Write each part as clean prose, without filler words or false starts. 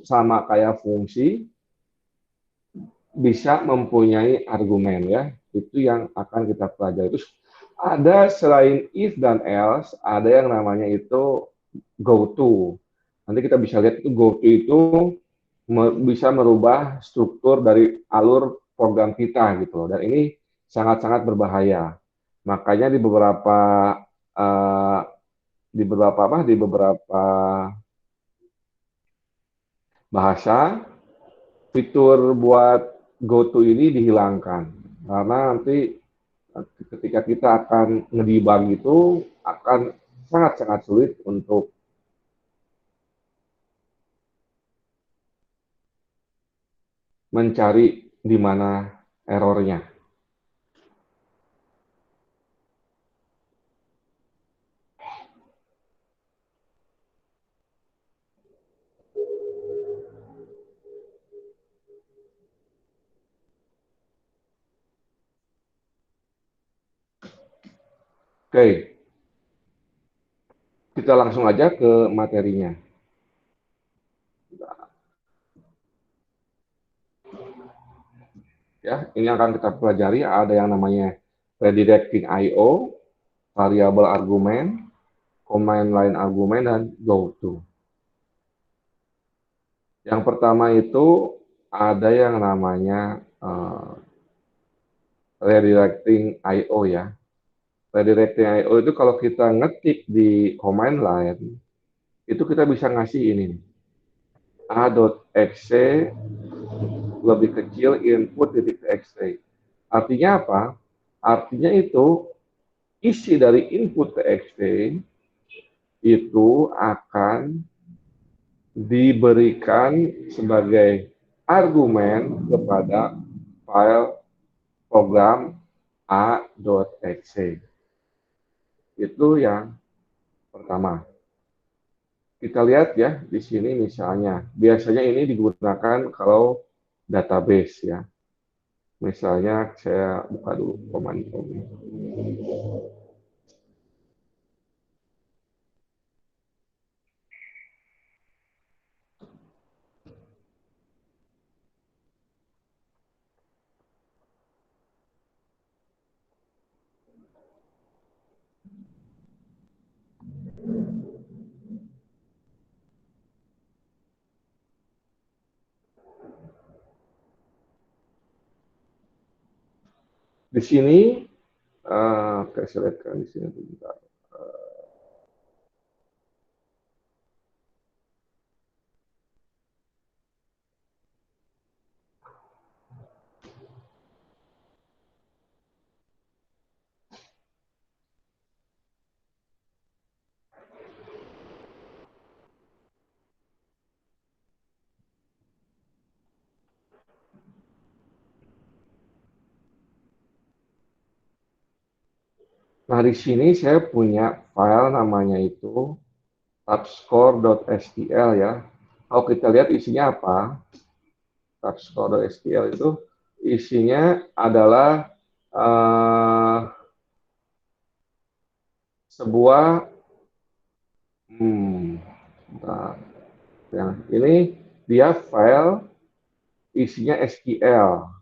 sama kayak fungsi, bisa mempunyai argumen ya. Itu yang akan kita pelajari. Terus ada selain if dan else, ada yang namanya itu go to. Nanti kita bisa lihat itu go to itu bisa merubah struktur dari alur program kita gitu loh. Dan ini sangat-sangat berbahaya. Makanya uh, di beberapa bahasa fitur buat GoTo ini dihilangkan karena nanti ketika kita akan ngedebug itu akan sangat-sangat sulit untuk mencari di mana errornya. Oke, kita langsung aja ke materinya. Ya, ini akan kita pelajari ada yang namanya redirecting I/O, variable argumen, command line argumen, dan GoTo. Yang pertama itu ada yang namanya redirecting I/O ya. Redirecting I/O itu kalau kita ngetik di command line, itu kita bisa ngasih ini. A.exe lebih kecil input titik txt. Artinya apa? Artinya itu isi dari input txt itu akan diberikan sebagai argumen kepada file program a.exe. Itu yang pertama. Kita lihat ya di sini misalnya. Biasanya ini digunakan kalau database ya. Misalnya saya buka dulu command prompt. Di sini, saya lihatkan di sini bentar. Nah, di sini saya punya file namanya itu tabscore.stl ya. Kalau kita lihat isinya apa, tabscore.stl itu isinya adalah sebuah nah, yang ini dia file isinya SQL.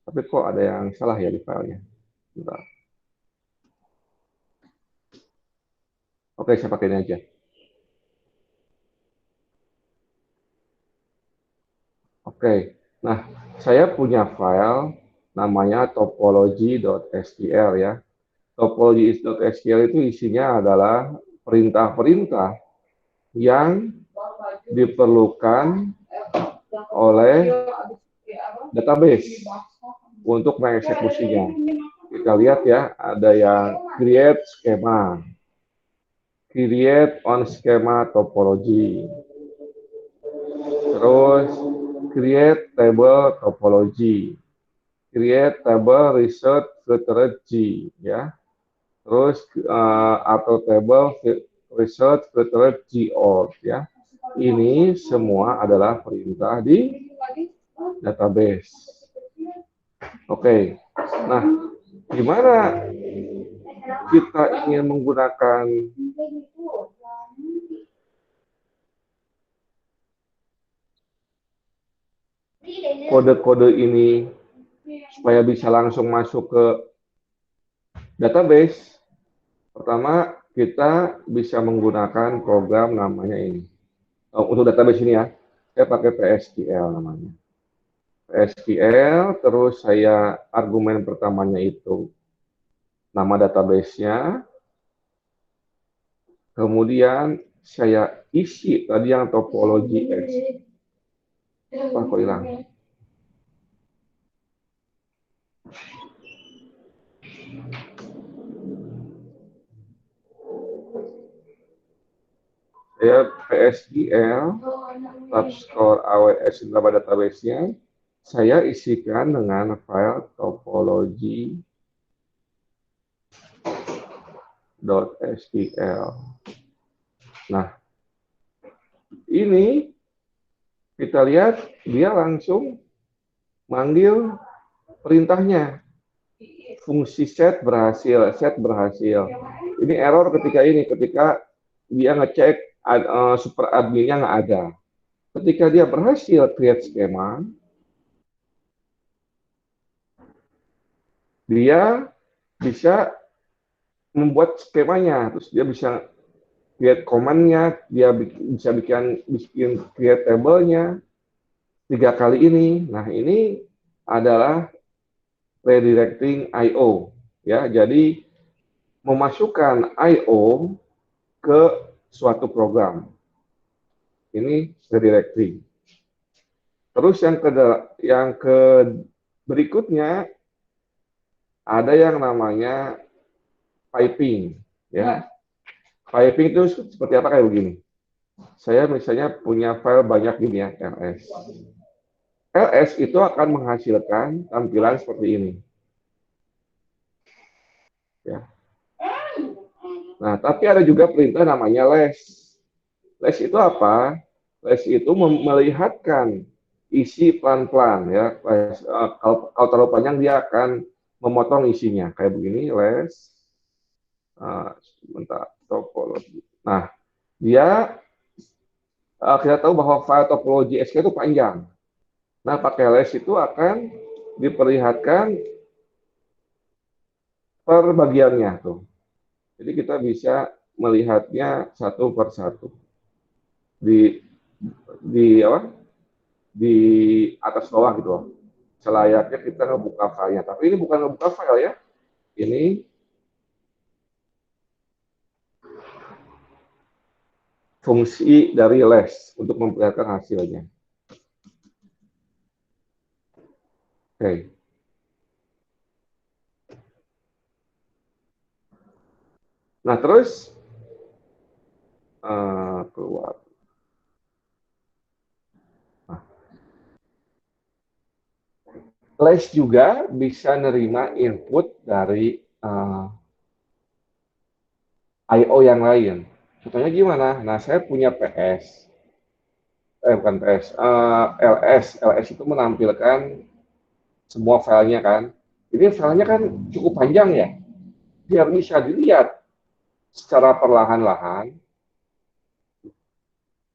Tapi kok ada yang salah ya di filenya? Bentar. Oke, saya pakai ini aja. Oke, nah saya punya file namanya topology.stl ya. Topology.stl itu isinya adalah perintah-perintah yang diperlukan oleh database untuk mengeksekusinya. Kita lihat ya, ada yang create schema, create on schema topology, terus create table topology, create table result filtered G, ya, terus atau table result filtered G org, ya. Ini semua adalah perintah di database. Oke, nah gimana kita ingin menggunakan kode-kode ini supaya bisa langsung masuk ke database, pertama kita bisa menggunakan program namanya ini. Untuk database ini ya, saya pakai PSQL namanya. PSQL, terus saya argumen pertamanya itu nama database-nya, kemudian saya isi tadi yang topologi X. Kok hilang? Saya PSQL, subscore AWS nama database-nya, saya isikan dengan file topology.sql. Nah, ini kita lihat dia langsung manggil perintahnya. Fungsi set berhasil, set berhasil. Ini error ketika dia ngecek super adminnya nggak ada. Ketika dia berhasil create skema, dia bisa membuat skemanya, terus dia bisa create command-nya, dia bisa bikin create table-nya 3 kali ini. Nah, ini adalah redirecting I/O ya. Jadi memasukkan I/O ke suatu program. Ini redirecting. Terus yang ke berikutnya ada yang namanya piping ya. Piping itu seperti apa, kayak begini. Saya misalnya punya file banyak gini ya, ls. LS itu akan menghasilkan tampilan seperti ini. Ya. Nah, tapi ada juga perintah namanya less. Less itu apa? Less itu melihatkan isi pelan-pelan ya. Kalau terlalu panjang dia akan memotong isinya kayak begini. Less. Sebentar, topologi. Nah, dia kita tahu bahwa file topologi SQL itu panjang. Nah, pakai less itu akan diperlihatkan per bagiannya tuh. Jadi kita bisa melihatnya satu per satu di apa? Di atas bawah gitu loh. Selayaknya kita ngebuka filenya. Tapi ini bukan ngebuka file ya. Ini fungsi dari less untuk memperlihatkan hasilnya. Oke. Nah, terus keluar. Nah, less juga bisa nerima input dari I/O yang lain. Contohnya gimana? Nah, saya punya bukan PS, LS itu menampilkan semua filenya kan. Ini filenya kan cukup panjang ya. Biar bisa dilihat secara perlahan-lahan,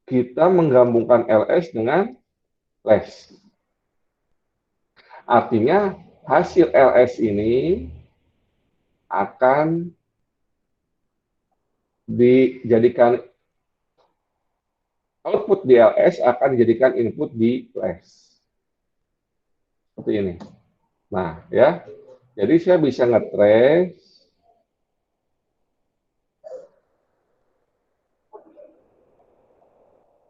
kita menggabungkan LS dengan less. Artinya hasil LS ini akan dijadikan output di LS akan dijadikan input di less. Seperti ini. Nah, ya. Jadi saya bisa nge-trace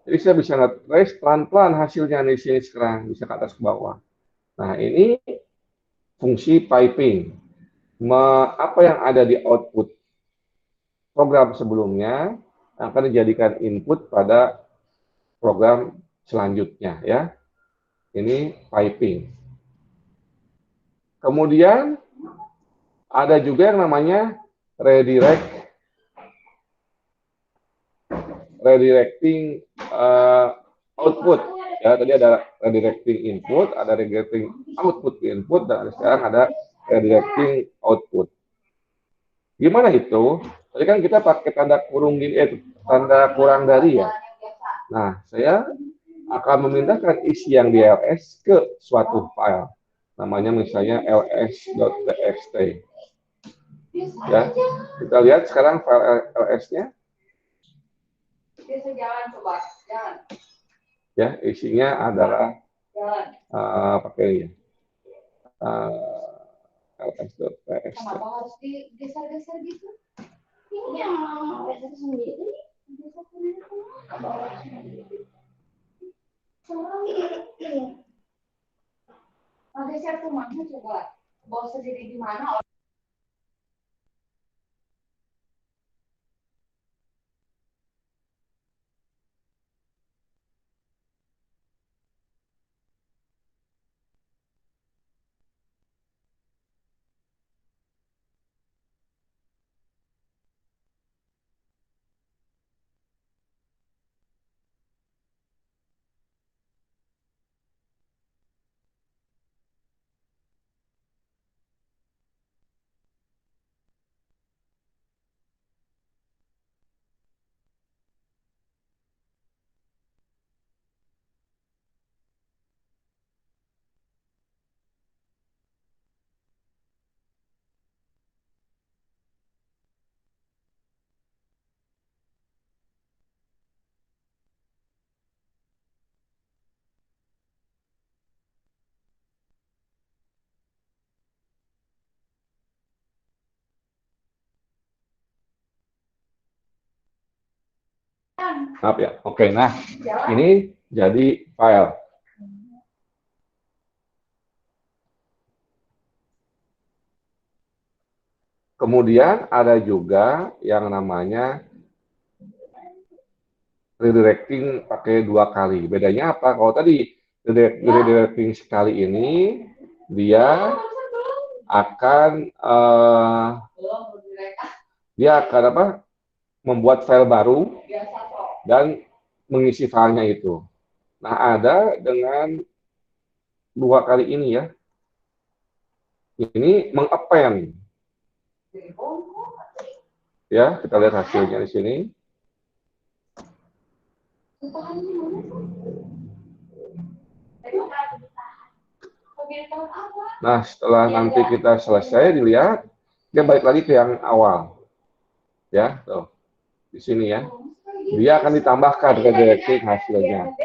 Jadi saya bisa nge-trace pelan-pelan hasilnya di sini sekarang, bisa ke atas ke bawah. Nah, ini fungsi piping. Apa yang ada di output program sebelumnya akan dijadikan input pada program selanjutnya ya. Ini piping. Kemudian ada juga yang namanya redirecting output. Ya, tadi ada redirecting input, ada redirecting output input, dan sekarang ada redirecting output. Gimana itu? Tadi kan kita pakai tanda kurung gini, tanda kurang dari ya. Nah, saya akan memindahkan isi yang di ls ke suatu file. Namanya misalnya ls.txt. Ya, kita lihat sekarang file ls-nya. Ya, isinya adalah pakai ls.txt. Kenapa harus digeser-geser gitu? Iya, geser sendiri. Geser kemana coba? Bawa sendiri di mana? Maaf ya. Oke, nah ini jadi file. Kemudian ada juga yang namanya redirecting pakai 2 kali. Bedanya apa? Kalau tadi redirecting sekali ini dia akan apa? Membuat file baru dan mengisi filenya itu. Nah, ada dengan 2 kali ini ya. Ini mengappend. Ya, kita lihat hasilnya di sini. Nah, setelah nanti kita selesai dilihat, dia balik lagi ke yang awal. Ya, tuh. Di sini ya. Dia akan ditambahkan ke directing hasilnya.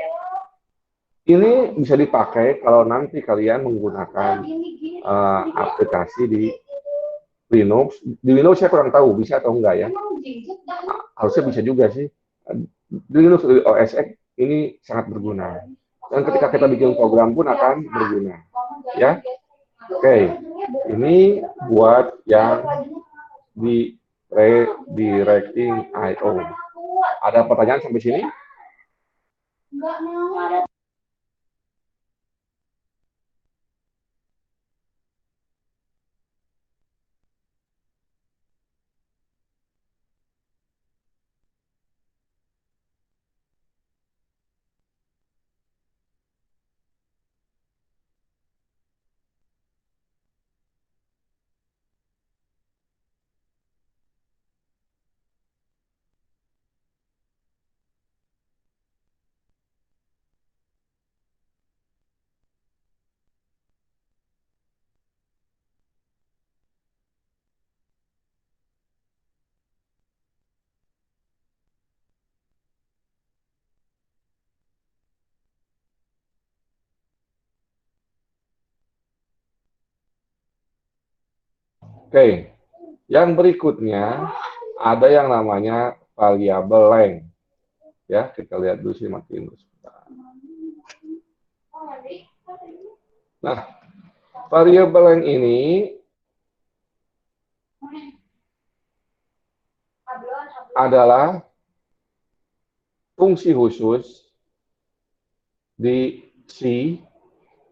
Ini bisa dipakai kalau nanti kalian menggunakan aplikasi di Linux. Di Windows saya kurang tahu bisa atau enggak ya. Harusnya bisa juga sih. Di Linux di OS X ini sangat berguna. Dan ketika kita bikin program pun akan berguna. Ya. Oke. Ini buat yang di redirecting IO. Ada pertanyaan sampai sini? Enggak mau ada. Oke, yang berikutnya ada yang namanya variable length. Ya, kita lihat dulu sih matiin dulu. Nah, variable length ini adalah fungsi khusus di C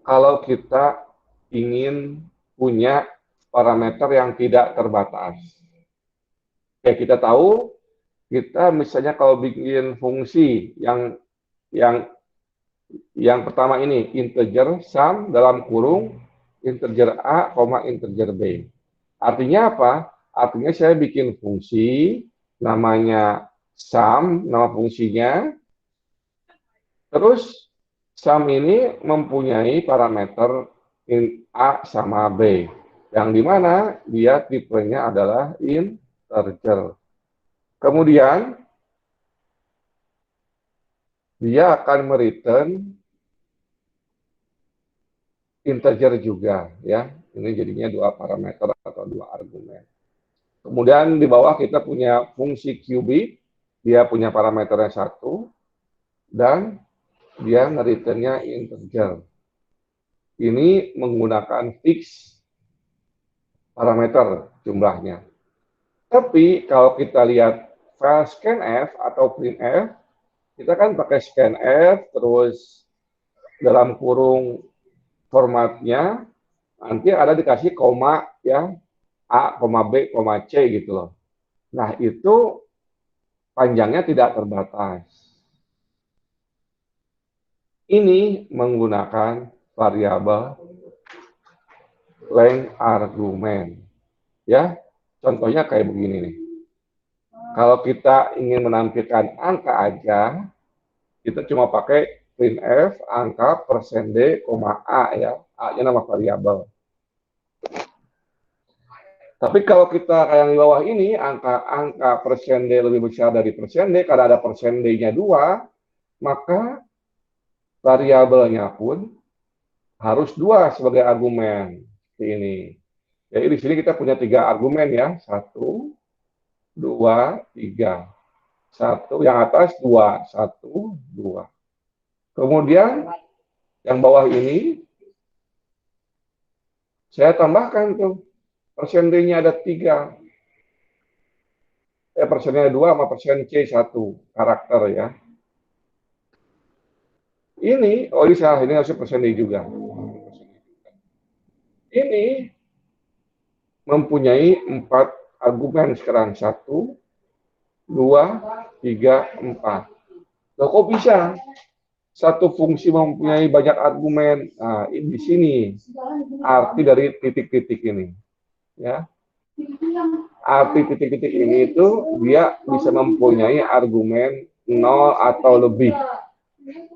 kalau kita ingin punya parameter yang tidak terbatas. Ya, kita tahu kita misalnya kalau bikin fungsi yang pertama ini integer sum dalam kurung integer A, integer B. Artinya apa? Artinya saya bikin fungsi namanya sum, nama fungsinya. Terus Sum ini mempunyai parameter A sama B, yang dimana dia tipenya adalah integer. Kemudian dia akan mereturn integer juga, ya. Ini jadinya dua parameter atau dua argumen. Kemudian di bawah kita punya fungsi cubic, dia punya parameternya 1, dan dia nge-returnnya integer. Ini menggunakan fix parameter jumlahnya. Tapi kalau kita lihat file scanf atau printf, kita kan pakai scanf, terus dalam kurung formatnya, nanti ada dikasih koma, ya, A, koma B, koma C gitu loh. Nah, itu panjangnya tidak terbatas. Ini menggunakan variabel length argumen. Ya, contohnya kayak begini nih. Kalau kita ingin menampilkan angka aja, kita cuma pakai printf angka persen D, A ya. A-nya nama variabel. Tapi kalau kita kayak yang di bawah ini, angka persen D lebih besar dari persen D, karena ada persen D-nya 2, maka variabelnya pun harus 2 sebagai argumen. Seperti ini. Jadi di sini kita punya 3 argumen ya. 1, 2, 3. 1, yang atas 2. 1, 2. Kemudian yang bawah ini, saya tambahkan tuh. Persen D-nya ada 3. Persennya 2 sama persen C 1. Karakter ya. Ini, oh ini salah, ini harusnya persen D juga. Ini mempunyai 4 argumen sekarang. 1, 2, 3, 4. Loh, kok bisa? Satu fungsi mempunyai banyak argumen. Nah, di sini arti dari titik-titik ini. Ya. Arti titik-titik ini itu dia bisa mempunyai argumen 0 atau lebih.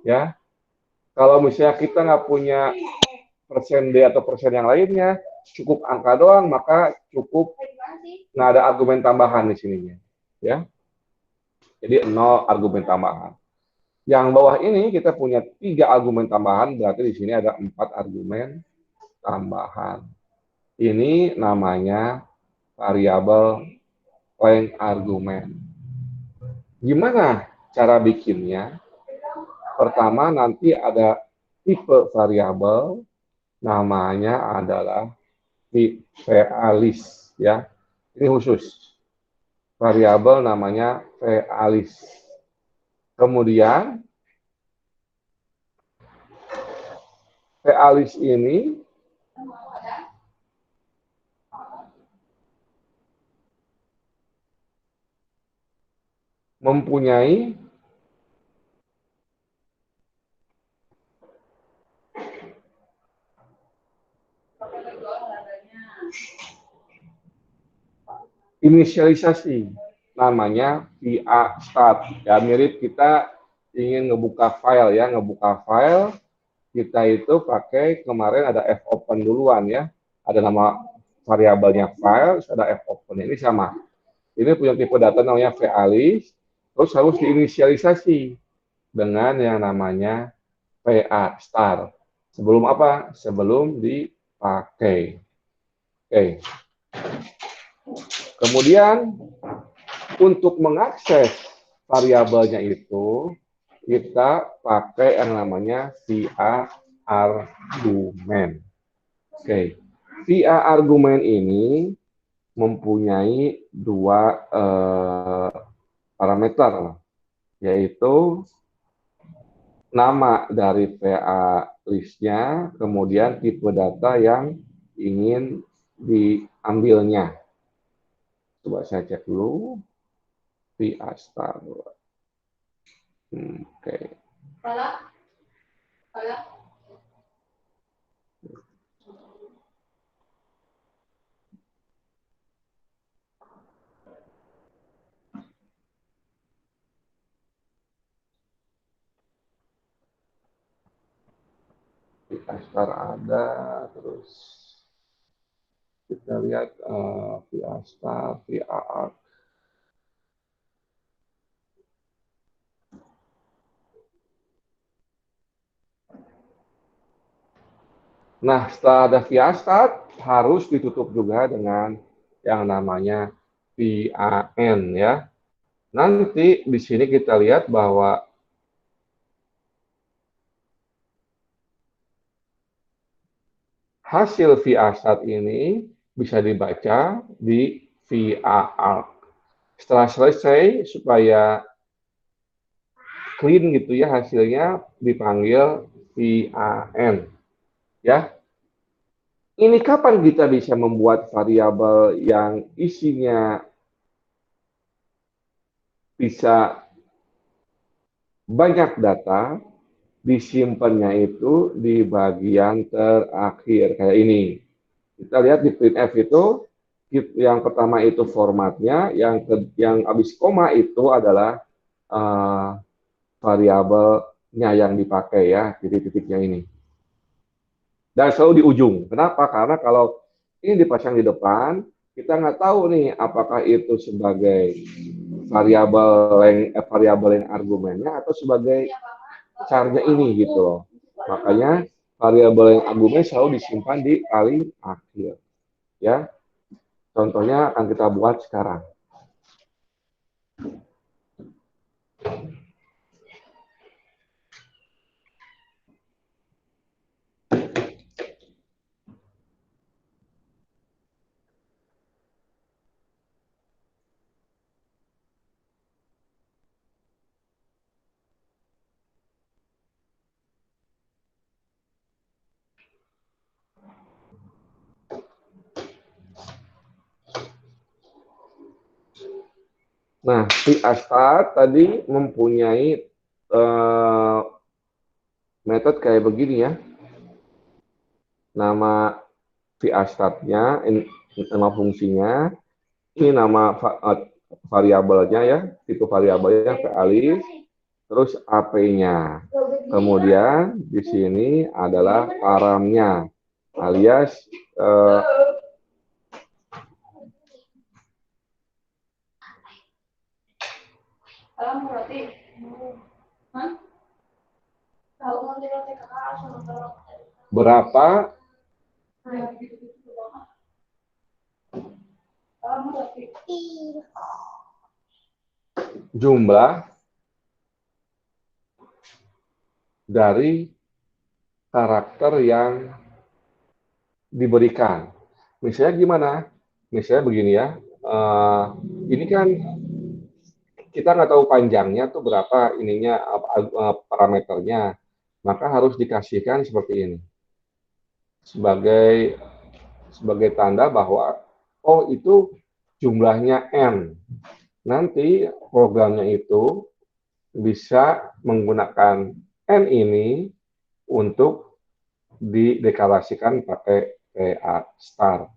Ya. Kalau misalnya kita nggak punya persen D atau persen yang lainnya, cukup angka doang, maka cukup nggak ada argumen tambahan di sininya. Ya. Jadi 0 argumen tambahan. Yang bawah ini kita punya 3 argumen tambahan, berarti di sini ada 4 argumen tambahan. Ini namanya variabel length argumen. Gimana cara bikinnya? Pertama nanti ada tipe variabel, namanya adalah valis ya. Ini khusus. Variabel namanya valis. Kemudian valis ini mempunyai inisialisasi, namanya VA start. Ya, mirip kita ingin ngebuka file ya, kita itu pakai kemarin ada fopen duluan ya. Ada nama variabelnya file, ada fopen. Ini sama. Ini punya tipe data namanya valis, terus harus diinisialisasi dengan yang namanya VA start. Sebelum apa? Sebelum dipakai. Oke. Kemudian untuk mengakses variabelnya itu, kita pakai yang namanya VA argumen. Oke, VA argumen ini mempunyai 2 parameter, yaitu nama dari VA listnya, kemudian tipe data yang ingin diambilnya. Coba saya cek dulu. VA star. Oke. V A star ada, terus kita lihat V A star, V A arc. Nah, setelah ada V A star, harus ditutup juga dengan yang namanya VAN ya. Nanti di sini kita lihat bahwa hasil VA start ini bisa dibaca di VAR. Setelah selesai, supaya clean gitu ya hasilnya, dipanggil VAN. Ya, ini kapan kita bisa membuat variabel yang isinya bisa banyak data, disimpannya itu di bagian terakhir kayak ini. Kita lihat di printf itu yang pertama itu formatnya, yang habis koma itu adalah uh, variabelnya yang dipakai ya, titik-titiknya ini. Dan selalu di ujung. Kenapa? Karena kalau ini dipasang di depan, kita nggak tahu nih apakah itu sebagai variabel yang argumennya atau sebagai caranya ini gitu loh. Makanya variabel yang argumen selalu disimpan di paling akhir. Ya, contohnya akan kita buat sekarang. Nah, si Astar tadi mempunyai metode kayak begini ya. Nama VA start-nya, nama fungsinya, ini nama variabelnya ya, tipe variabelnya VA list, terus AP-nya. Kemudian di sini adalah paramnya, alias berapa jumlah dari karakter yang diberikan. Misalnya gimana? Misalnya begini ya, ini kan kita nggak tahu panjangnya tuh berapa ininya parameternya, maka harus dikasihkan seperti ini sebagai tanda bahwa oh itu jumlahnya n. Nanti programnya itu bisa menggunakan n ini untuk dideklarasikan pakai VA star.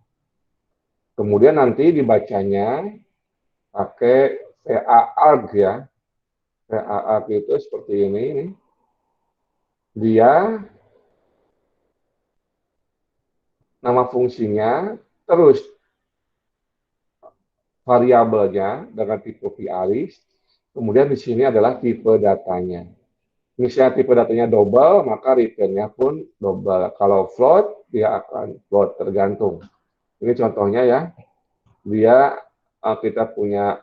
Kemudian nanti dibacanya pakai VA arg ya. VA arg itu seperti ini. Dia nama fungsinya, terus variabelnya dengan tipe VAList, kemudian di sini adalah tipe datanya. Misalnya tipe datanya double, maka return-nya pun double. Kalau float, dia akan float, tergantung. Ini contohnya ya, dia kita punya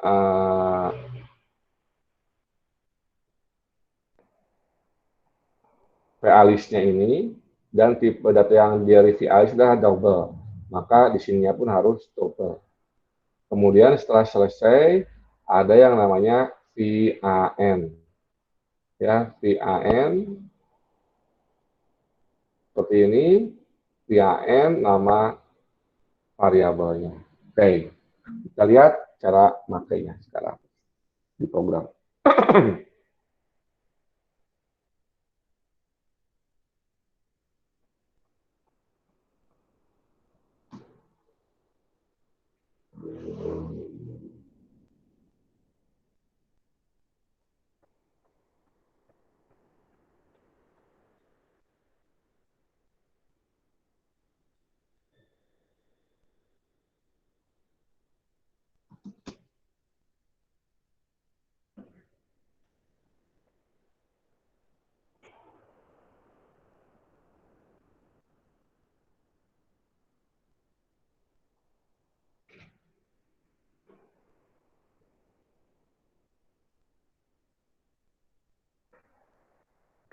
VA-listnya ini, dan tipe data yang dari VA-list adalah double. Maka di sininya pun harus double. Kemudian setelah selesai, ada yang namanya VAN. Ya, VAN seperti ini, VAN nama variabelnya. Oke, kita lihat cara makainya sekarang di program.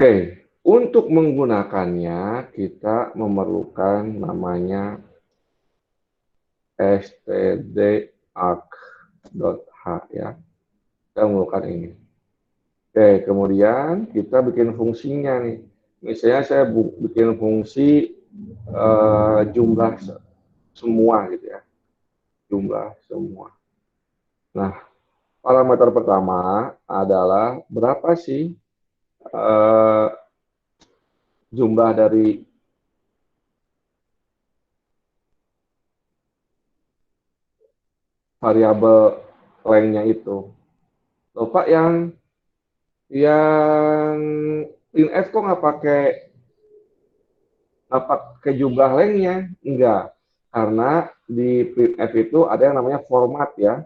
Oke, untuk menggunakannya kita memerlukan namanya stdarc.h ya. Kita memerlukan ini. Oke, kemudian kita bikin fungsinya nih. Misalnya saya bikin fungsi jumlah semua gitu ya. Jumlah semua. Nah, parameter pertama adalah berapa sih jumlah dari variabel lengthnya itu. Loh Pak, yang printf kok nggak pakai jumlah lengthnya? Enggak, karena di printf itu ada yang namanya format ya,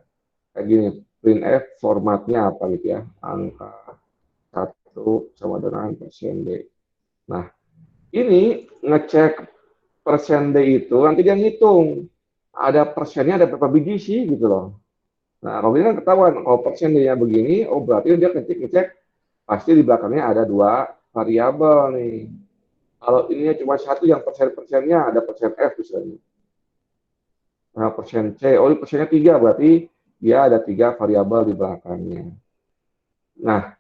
kayak gini. Printf formatnya apa gitu ya, angka 1 sama dengan persen D. Nah, ini ngecek persen D itu nanti dia ngitung ada persennya ada berapa biji sih gitu loh. Nah, kalau ini kan ketahuan, kalau persen D-nya begini, oh berarti dia ngecek pasti di belakangnya ada dua variabel nih. Kalau ininya cuma satu yang persen-persennya ada persen F misalnya. Nah, persen C, oh ini persennya 3 berarti dia ada 3 variabel di belakangnya. Nah,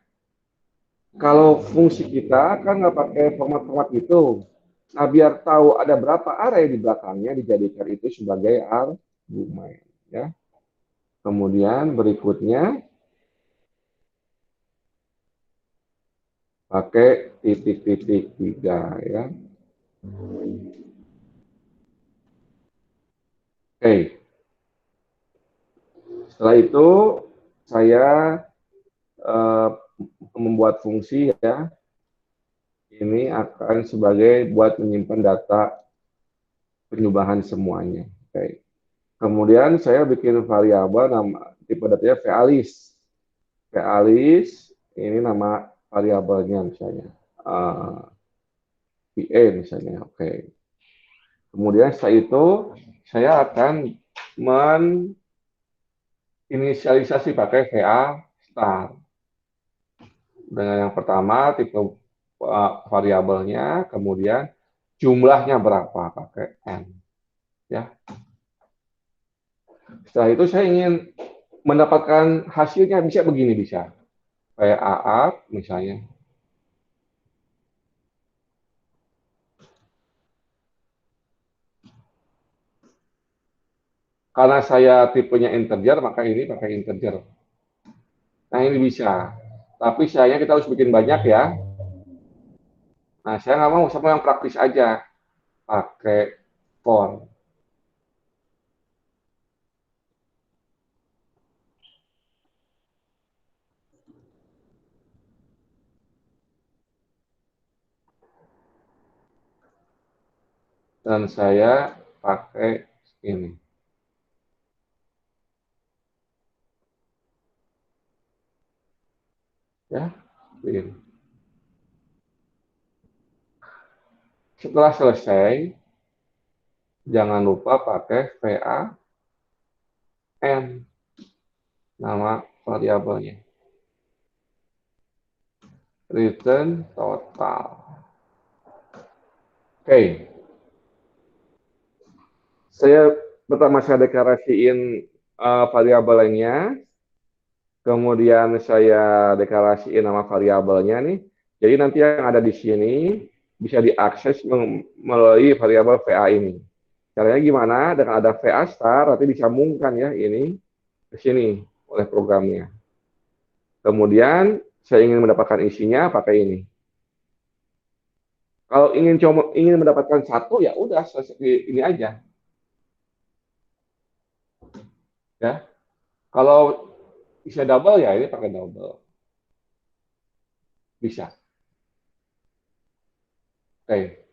kalau fungsi kita kan nggak pakai format-format gitu. Nah, biar tahu ada berapa array di belakangnya, dijadikan itu sebagai argumen. Ya. Kemudian berikutnya pakai titik-titik 3 ya. Oke, setelah itu saya uh, membuat fungsi ya. Ini akan sebagai buat menyimpan data penjumlahan semuanya. Oke. Kemudian saya bikin variabel nama tipe datanya valis. Valis ini nama variabelnya misalnya. PA misalnya. Oke. Kemudian setelah itu saya akan meninisialisasi pakai VA star. Dengan yang pertama tipe variabelnya, kemudian jumlahnya berapa pakai n. Ya. Setelah itu saya ingin mendapatkan hasilnya bisa begini bisa. Kayak AA misalnya. Karena saya tipenya integer, maka ini pakai integer. Nah ini bisa. Tapi sayangnya kita harus bikin banyak ya. Nah saya nggak mau sama yang praktis aja. Pakai for. Dan saya pakai ini. Ya, ini. Setelah selesai, jangan lupa pakai VA N, nama variabelnya. Return total. Oke. Pertama saya deklarasiin variabelnya, kemudian saya deklarasiin nama variabelnya nih. Jadi nanti yang ada di sini bisa diakses melalui variabel VA ini. Caranya gimana? Dengan ada VA star, nanti disambungkan ya ini ke sini oleh programnya. Kemudian saya ingin mendapatkan isinya pakai ini. Kalau ingin mendapatkan satu ya udah ini aja. Ya. Kalau bisa double ya ini pakai double. Bisa. Oke.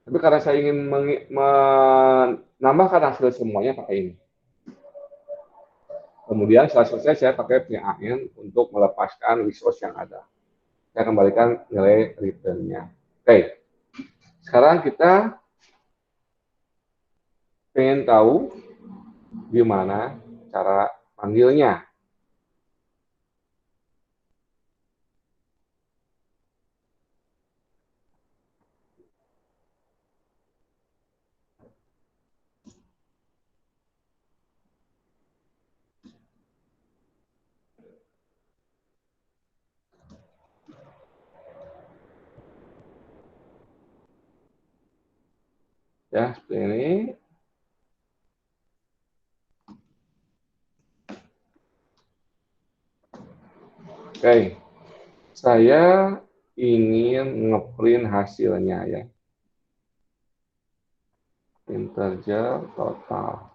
Tapi karena saya ingin menambahkan hasil semuanya pakai ini. Kemudian setelah selesai saya pakai PAN untuk melepaskan resource yang ada. Saya kembalikan nilai return-nya. Oke. Sekarang kita pengen tahu gimana cara panggilnya. Ya, seperti ini. Oke, saya ingin ngeprint hasilnya ya. Integer total.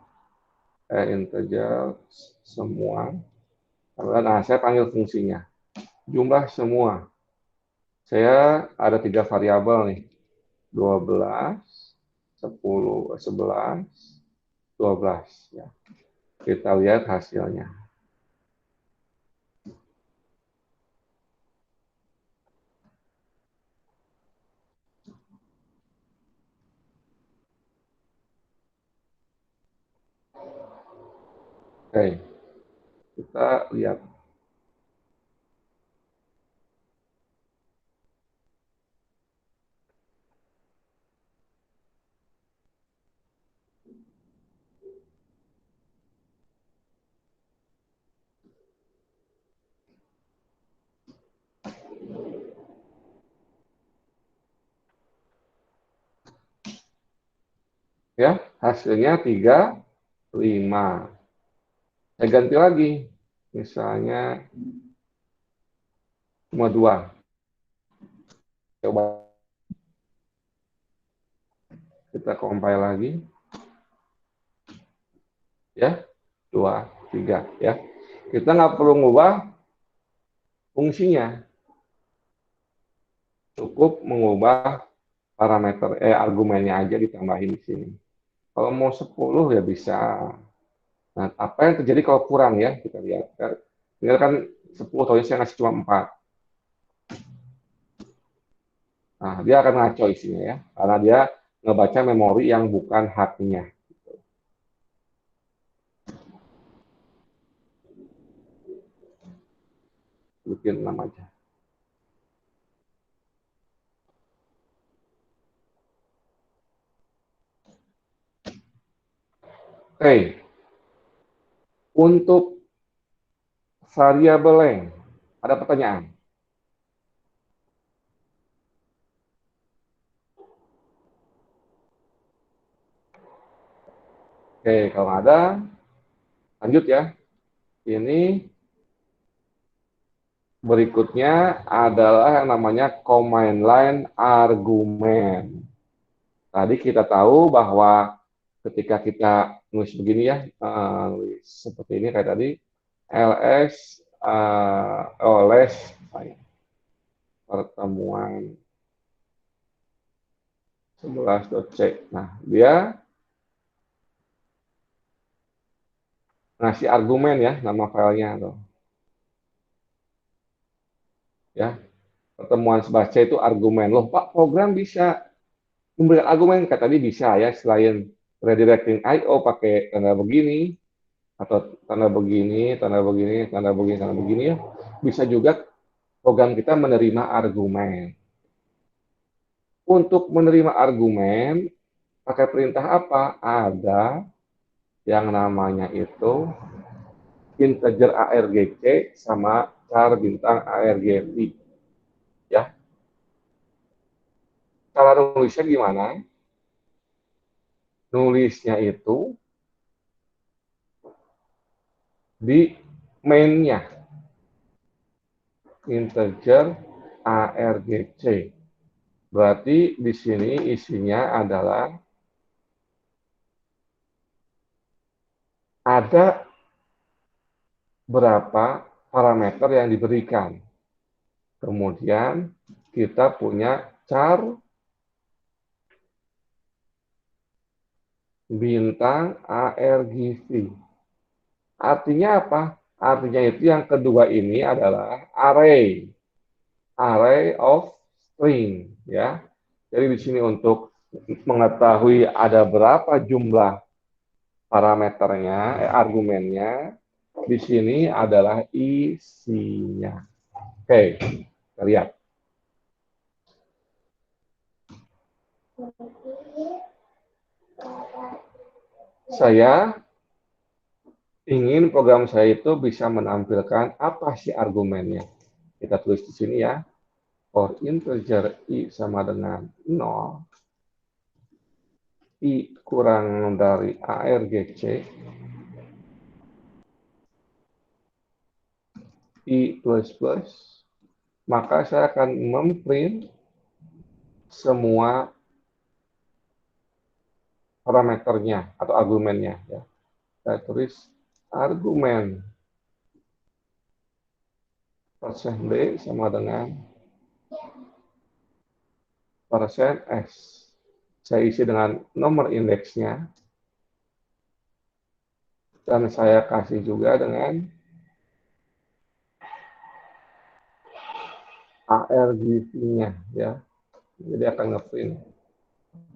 Integer semua. Nah, saya panggil fungsinya. Jumlah semua. Saya ada 3 variabel nih. 12, 10, 11, 12. Ya. Kita lihat hasilnya. Oke, kita lihat. Ya, hasilnya 35. Saya ganti lagi. Misalnya cuma 2. Coba kita compile lagi. Ya, 2, 3. Ya. Kita nggak perlu ngubah fungsinya. Cukup mengubah parameter argumennya aja ditambahin di sini. Kalau mau 10 ya bisa. Nah, apa yang terjadi kalau kurang ya? Kita lihat. Ini kan 10, tahunnya saya ngasih cuma 4. Nah, dia akan ngaco isinya ya. Karena dia ngebaca memori yang bukan haknya. Bikin 6 aja. Oke. Untuk variabel length, ada pertanyaan? Oke, kalau ada, lanjut ya. Ini berikutnya adalah yang namanya command line argumen. Tadi kita tahu bahwa ketika kita nulis begini ya, nulis seperti ini kayak tadi, ls pertemuan 11.c. Nah, dia ngasih argumen ya, nama filenya tuh. Ya, pertemuan 11C itu argumen. Loh, Pak, program bisa memberikan argumen, kayak tadi bisa ya, selain redirecting I/O pakai tanda begini, atau tanda begini, tanda begini, tanda begini, tanda begini ya, bisa juga program kita menerima argumen. Untuk menerima argumen, pakai perintah apa? Ada yang namanya itu integer argc sama char bintang argv. Ya, cara nulisnya gimana? Nulisnya itu di main-nya, integer argc. Berarti di sini isinya adalah ada berapa parameter yang diberikan. Kemudian kita punya char bintang argv. Artinya apa? Artinya itu yang kedua ini adalah array. Array of string. Ya. Jadi di sini untuk mengetahui ada berapa jumlah parameternya, argumennya, di sini adalah isinya. Oke, kita lihat. Saya ingin program saya itu bisa menampilkan apa sih argumennya. Kita tulis di sini ya. For integer i sama dengan 0, I kurang dari ARGC, I plus plus, maka saya akan memprint semua parameternya atau argumennya. Ya. Saya tulis argumen persen B sama dengan persen S. Saya isi dengan nomor indeksnya, dan saya kasih juga dengan ARGV-nya, ya. Jadi akan ngeprint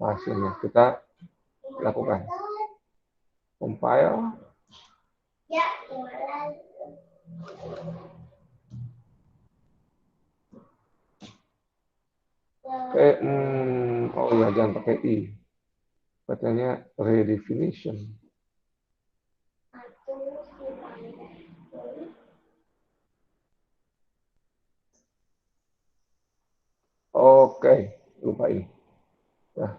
hasilnya. Kita lakukan compile. Oke, oh ya, jangan pakai I. Katanya redefinition. Oke, lupa ini. Ya.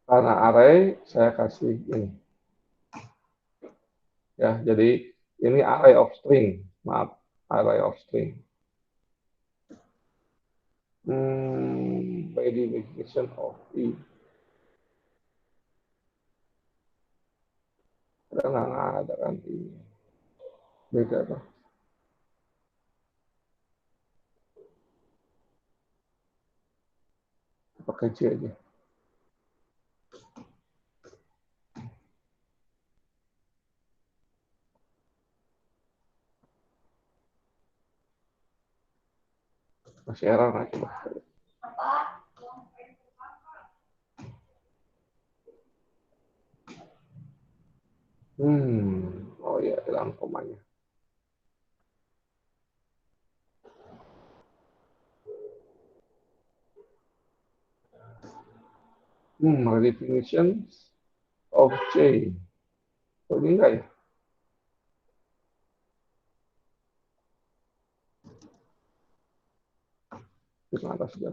Karena array, saya kasih ini. Ya, jadi ini array of string. Maaf, array of string. By definition of I. Nggak ada kan I. Beda apa? Pakai C aja. Masih error nggak coba? Oh ya, hilang komanya. Redefinition of C. Oh, ini enggak ya? Di atas sudah.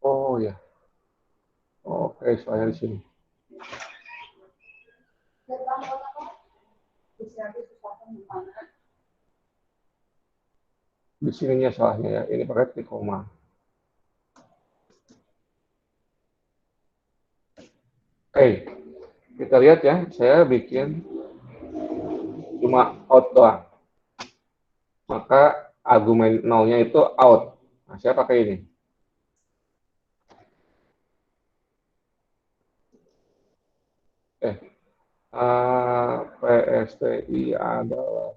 Oh ya. Oke, saya di sini. Di sininya salahnya ya. Ini pakai koma. Oke, kita lihat ya. Saya bikin cuma out doang. Maka argumen nolnya itu out. Nah, saya pakai ini. PSTI adalah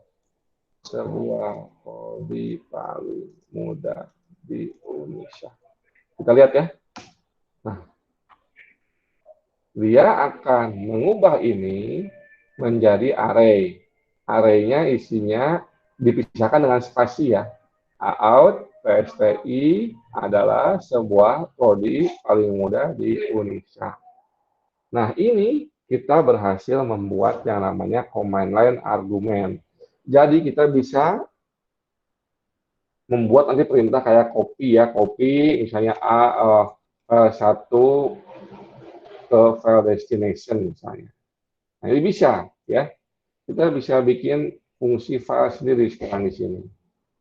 sebuah hobi paling mudah di Indonesia. Kita lihat ya. Nah, dia akan mengubah ini menjadi array. Array-nya isinya dipisahkan dengan spasi ya. Out PSTI adalah sebuah prodi paling mudah di Indonesia. Nah, ini kita berhasil membuat yang namanya command line argumen. Jadi kita bisa membuat nanti perintah kayak copy ya, copy misalnya A1 ke file destination misalnya. Nah, ini bisa ya. Kita bisa bikin fungsi file sendiri sekarang di sini.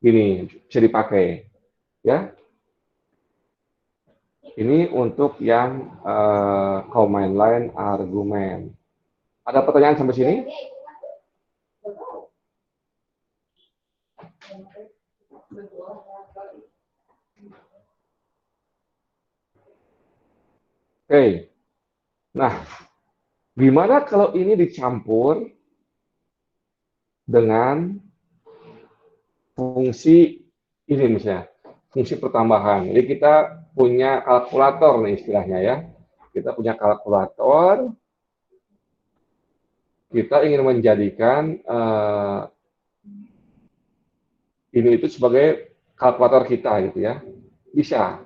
Ini bisa dipakai ya. Ini untuk yang command line argumen. Ada pertanyaan sampai sini? Oke. Nah, gimana kalau ini dicampur dengan fungsi ini misalnya, fungsi pertambahan. Jadi kita punya kalkulator nih istilahnya ya. Kita punya kalkulator, kita ingin menjadikan ini itu sebagai kalkulator kita gitu ya. Bisa.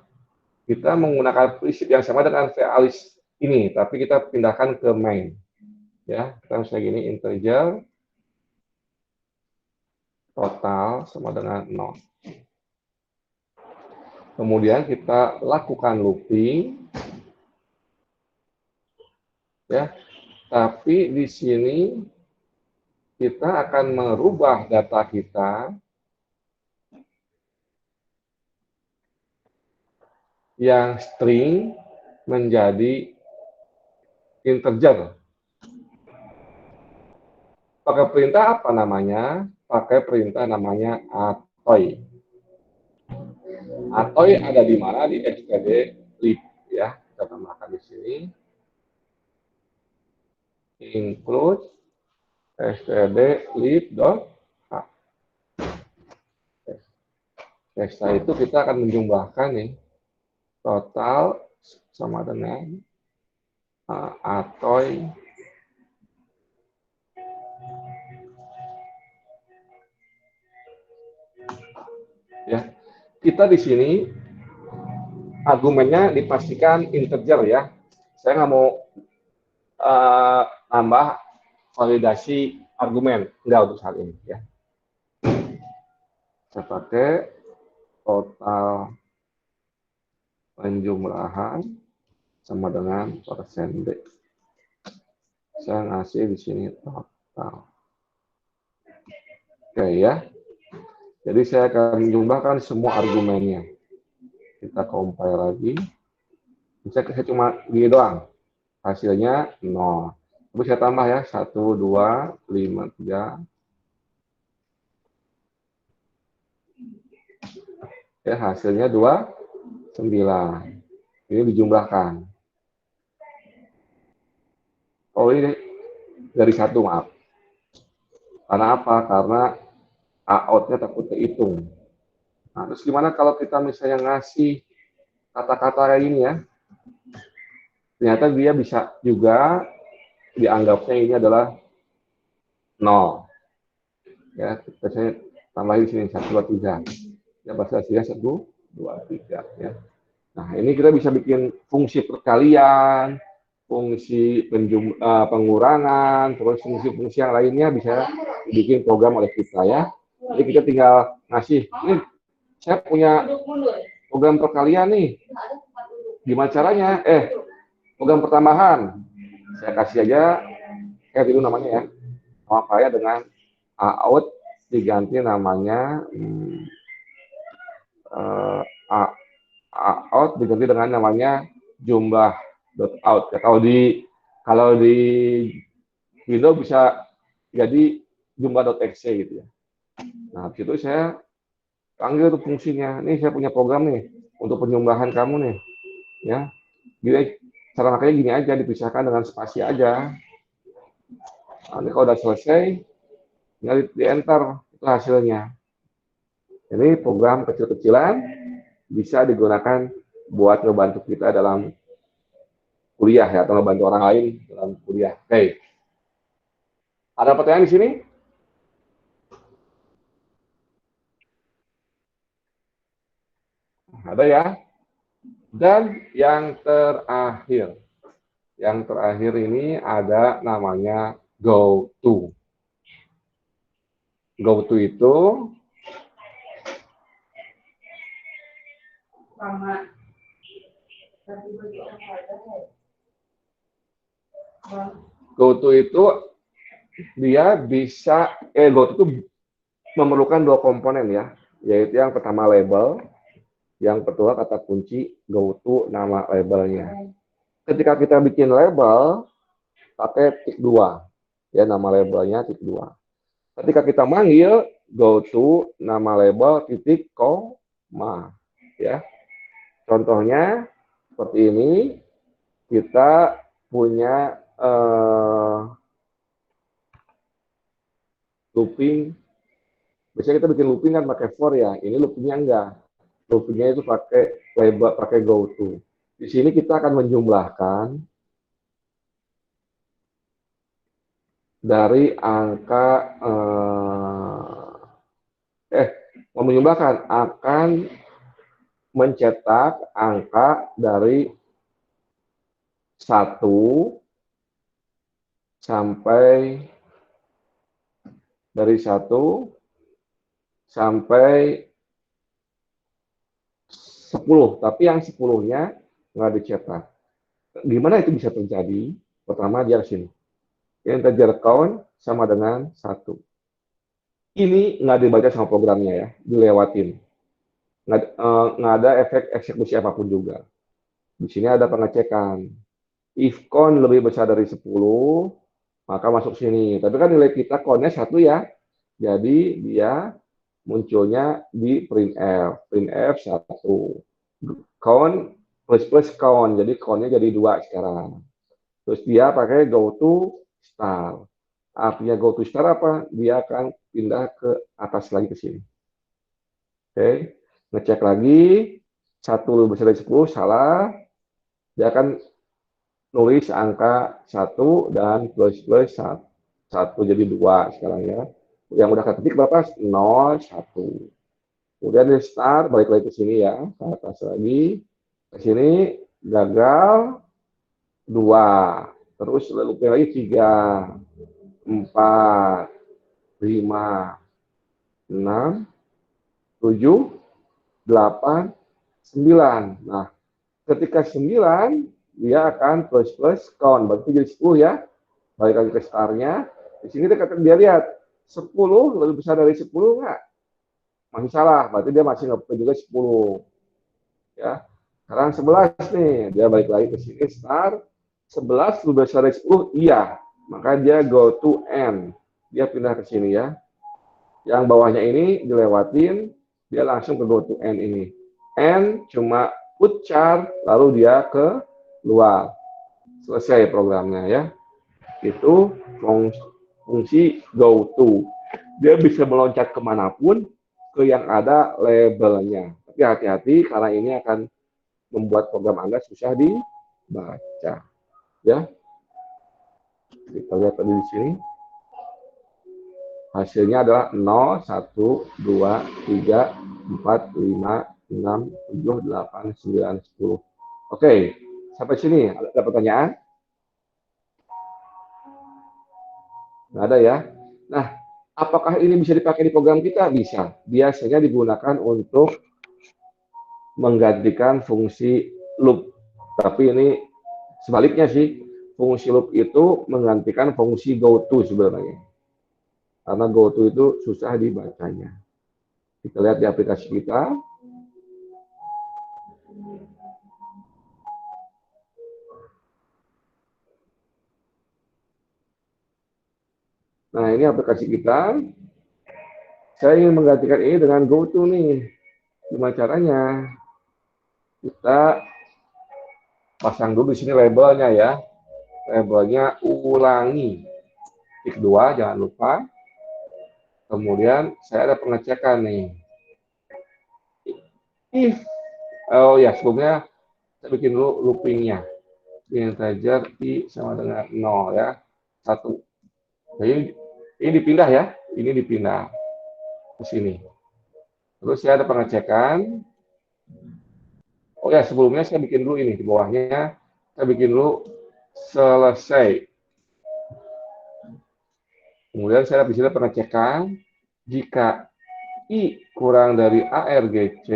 Kita menggunakan prinsip yang sama dengan VALIS ini, tapi kita pindahkan ke main. Ya, kita misalnya gini, integer total sama dengan 0. Kemudian kita lakukan looping, ya. Tapi di sini kita akan merubah data kita yang string menjadi integer. Pakai perintah apa namanya? Pakai perintah namanya atoy. Atoy ada di mana? Di std.lib ya. Kita tambahkan di sini. Include std.lib.h. Setelah itu kita akan menjumlahkan nih total sama dengan atoy ya. Kita di sini argumennya dipastikan integer ya. Saya nggak mau tambah validasi argumen, enggak untuk saat ini ya. Saya pakai total penjumlahan sama dengan persen D. Saya ngasih di sini total. Oke ya. Jadi saya akan menjumlahkan semua argumennya. Kita compile lagi. Misalnya saya cuma gini doang. Hasilnya 0. Terus saya tambah ya. 1, 2, 5, 3. Ya, hasilnya 2, 9. Ini dijumlahkan. Oh ini dari 1, maaf. Karena apa? Karena out-nya takut terhitung. Nah, terus gimana kalau kita misalnya ngasih kata-kata kayak ini ya? Ternyata dia bisa juga dianggapnya ini adalah 0. Ya, saya tambahin di sini 1, 2, 3. Ya, bahasa hasilnya 1, 2, 3. Ya. Nah, ini kita bisa bikin fungsi perkalian, fungsi pengurangan, terus fungsi-fungsi yang lainnya bisa dibikin program oleh kita ya. Jadi kita tinggal ngasih, ini saya punya program perkalian nih. Gimana caranya? Program pertambahan. Saya kasih aja, dulu namanya ya. Nama saya dengan out diganti namanya out diganti dengan namanya jumlah .out. Ya, kalau di Windows bisa jadi jumlah.exe gitu ya. Nah, itu saya panggil tuh fungsinya. Nih saya punya program nih untuk penjumlahan kamu nih. Ya. Gini, cara makanya gini aja, dipisahkan dengan spasi aja. Nah, ini kalau udah selesai, tinggal di enter itu hasilnya. Ini program kecil-kecilan bisa digunakan buat membantu kita dalam kuliah ya, atau membantu orang lain dalam kuliah. Oke. Ada pertanyaan di sini? Ada ya? Dan yang terakhir ini ada namanya GoTo. GoTo itu dia bisa GoTo itu memerlukan 2 komponen ya, yaitu yang pertama label, yang kedua kata kunci GoTo nama labelnya. Ketika kita bikin label pakai tik 2 ya, nama labelnya tik 2. Ketika kita manggil GoTo nama label titik koma ya. Contohnya seperti ini, kita punya looping. Biasanya kita bikin looping kan pakai for ya. Ini loopingnya enggak. Loopingnya itu pakai label, pakai GoTo. Di sini kita akan menjumlahkan dari angka menjumlahkan akan mencetak angka dari 1 sampai 10, tapi yang 10-nya nggak dicetak. Gimana itu bisa terjadi? Pertama, dia sini. Integer count sama dengan 1. Ini nggak dibaca sama programnya ya, dilewatin. Nggak ada efek eksekusi apapun juga. Di sini ada pengecekan. If count lebih besar dari 10, maka masuk sini. Tapi kan nilai kita count-nya 1 ya. Jadi dia munculnya di printf. Printf 1. Count plus count. Jadi count-nya jadi 2 sekarang. Terus dia pakai go to star. Artinya go to star apa? Dia akan pindah ke atas lagi ke sini. Oke. Ngecek lagi. 1 lebih besar dari 10, salah. Dia akan nulis angka 1 dan plus 1 jadi 2 sekarang ya. Yang udah ketik berapa? 0, 1. Kemudian di start, balik lagi ke sini ya, ke atas lagi. Ke sini gagal 2. Terus lalu lagi 3, 4, 5, 6, 7, 8, 9. Nah, ketika 9, dia akan plus count. Berarti jadi 10 ya. Balik lagi ke startnya. Di sini dia lihat 10 lebih besar dari 10 nggak? Masih salah. Berarti dia masih nggak juga 10. Ya. Sekarang 11 nih. Dia balik lagi ke sini start. 11 lebih besar dari 10, iya. Maka dia go to N. Dia pindah ke sini ya. Yang bawahnya ini dilewatin, dia langsung ke go to N ini. N cuma put char, lalu dia ke luar. Selesai programnya ya. Itu fungsi go to. Dia bisa meloncat kemanapun ke yang ada labelnya. Tapi hati-hati karena ini akan membuat program Anda susah dibaca. Ya. Kita lihat tadi di sini. Hasilnya adalah 0, 1, 2, 3, 4, 5, 6, 7, 8, 9, 10. Oke, sampai sini ada pertanyaan? Nggak ada ya? Nah, apakah ini bisa dipakai di program kita? Bisa. Biasanya digunakan untuk menggantikan fungsi loop. Tapi ini sebaliknya sih, fungsi loop itu menggantikan fungsi goto sebenarnya. Karena goto itu susah dibacanya. Kita lihat di aplikasi kita. Nah, ini aplikasi kita. Saya ingin menggantikan ini dengan goto nih. Gimana caranya? Kita pasang dulu di sini labelnya ya. Labelnya ulangi. Tik 2, jangan lupa. Kemudian saya ada pengecekan nih. If, oh ya sebelumnya saya bikin dulu loopingnya. Integer I sama dengan 0 ya. 1. Jadi ini dipindah ya. Ini dipindah ke sini. Terus saya ada pengecekan. Oh ya, sebelumnya saya bikin dulu ini. Di bawahnya saya bikin dulu selesai. Kemudian saya di sini pengecekan. Jika I kurang dari ARGC,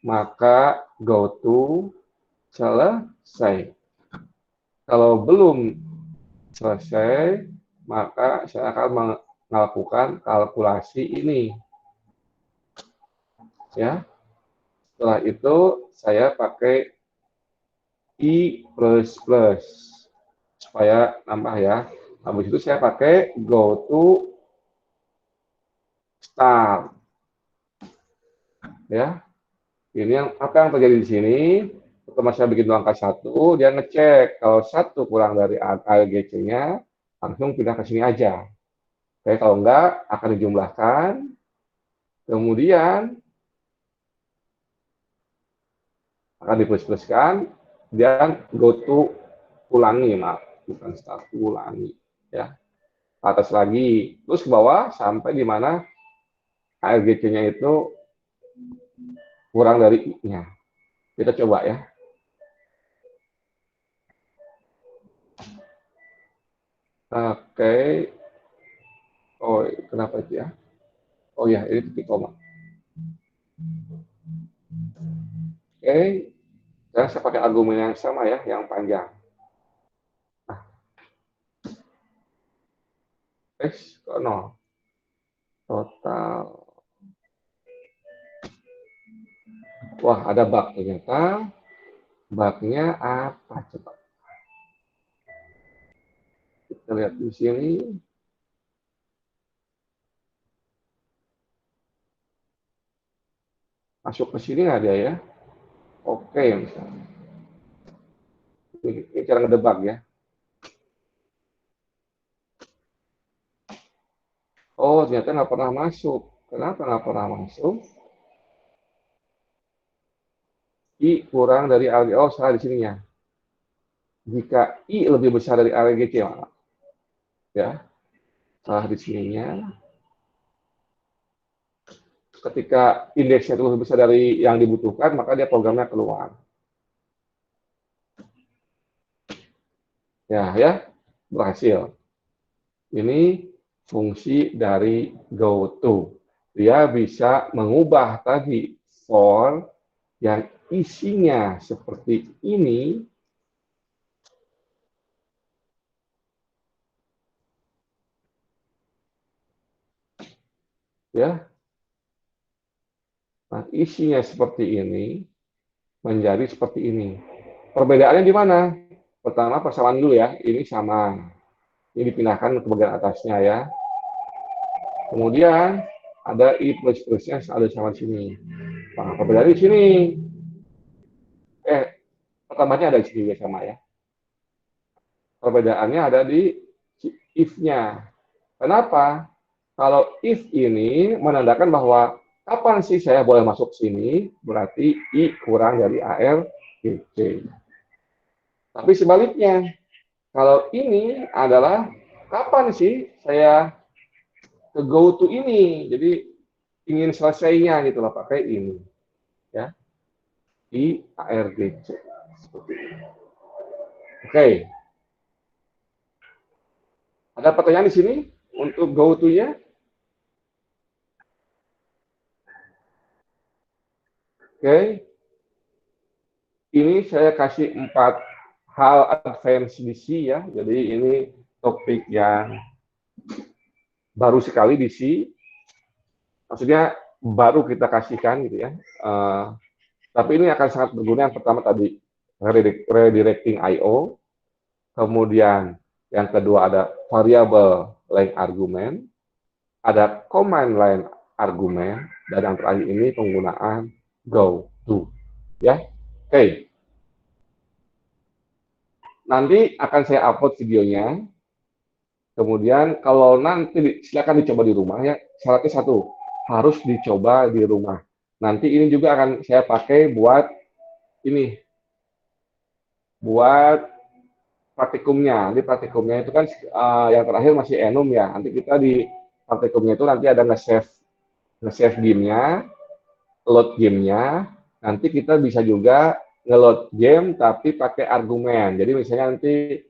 maka go to selesai. Kalau belum selesai, maka saya akan melakukan kalkulasi ini. Ya. Setelah itu saya pakai I++ supaya nambah ya. Habis itu saya pakai go to start. Ya. Ini apa yang terjadi di sini? Pertama saya bikin angka 1, dia ngecek kalau 1 kurang dari ALGC-nya, langsung pindah ke sini aja. Oke, kalau enggak akan dijumlahkan. Kemudian akan diplus-pluskan dan go to ulangi, maaf, bukan start, ulangi ya. Atas lagi, terus ke bawah sampai di mana ARGC-nya itu kurang dari I-nya. Kita coba ya. Oke. Oh, kenapa itu ya? Oh ya, ini titik koma. Oke. Sekarang saya pakai argumen yang sama ya, yang panjang. Nah. X ke 0. Total. Wah, ada bug ternyata. Bug-nya apa coba? Kita lihat di sini. Masuk ke sini nggak dia ya? Oke, misalnya. Ini cara ngedebak ya. Oh, ternyata nggak pernah masuk. Kenapa nggak pernah masuk? I kurang dari ARG. Oh, salah di sininya. Jika I lebih besar dari ARGC, ya, salah di sininya. Ketika indeksnya itu lebih besar dari yang dibutuhkan, maka dia programnya keluar. Ya, berhasil. Ini fungsi dari GoTo. Dia bisa mengubah tadi for yang isinya seperti ini ya. Nah, isinya seperti ini menjadi seperti ini. Perbedaannya di mana? Pertama persamaan dulu ya, ini sama. Ini dipindahkan ke bagian atasnya ya. Kemudian ada I plus-plusnya ada sama sini. Nah, perbedaannya di sini. Pertamanya ada di sini ya sama ya. Perbedaannya ada di if-nya. Kenapa? Kalau if ini menandakan bahwa kapan sih saya boleh masuk sini, berarti I kurang dari AR, GC. Tapi sebaliknya, kalau ini adalah kapan sih saya ke go to ini, jadi ingin selesainya gitu loh, pakai ini. Ya, I ARGC. Oke. Ada pertanyaan di sini untuk go to-nya? Oke. Ini saya kasih 4 hal advance di C ya. Jadi ini topik yang baru sekali di C. Maksudnya baru kita kasihkan gitu ya. Tapi ini akan sangat berguna. Yang pertama tadi redirecting I/O. Kemudian yang kedua ada variable length argument. Ada command line argument. Dan yang terakhir ini penggunaan go to. Ya. Oke. Nanti akan saya upload videonya. Kemudian kalau nanti silakan dicoba di rumah ya. Syaratnya satu, harus dicoba di rumah. Nanti ini juga akan saya pakai buat ini. Buat praktikumnya. Nanti praktikumnya itu kan yang terakhir masih enum ya. Nanti kita di praktikumnya itu nanti ada nge-save game-nya, load game-nya. Nanti kita bisa juga nge-load game tapi pakai argumen. Jadi misalnya nanti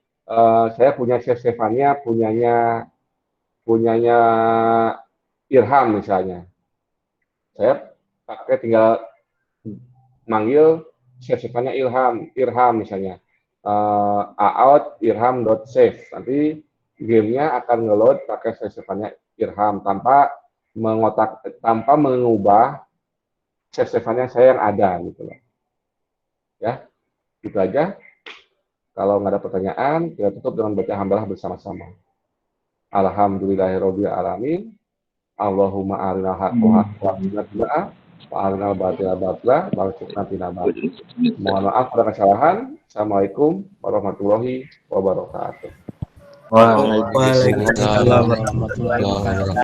saya punya save-saveannya punyanya Irham misalnya. Saya pakai tinggal manggil save-saveannya Irham misalnya. Out irham.save. Nanti gamenya akan nge-load pakai save-saveannya Irham tanpa mengubah save-saveannya saya yang ada gitu loh. Ya, gitu aja. Kalau nggak ada pertanyaan, kita tutup dengan baca hamdalah bersama-sama. Alhamdulillahirabbil alamin. Allahumma arinal haqqa haqqan wa arinal batila batila warzuqna tinabati. Mohon maaf pada kesalahan. Assalamualaikum warahmatullahi wabarakatuh. Waalaikumsalam warahmatullahi wabarakatuh.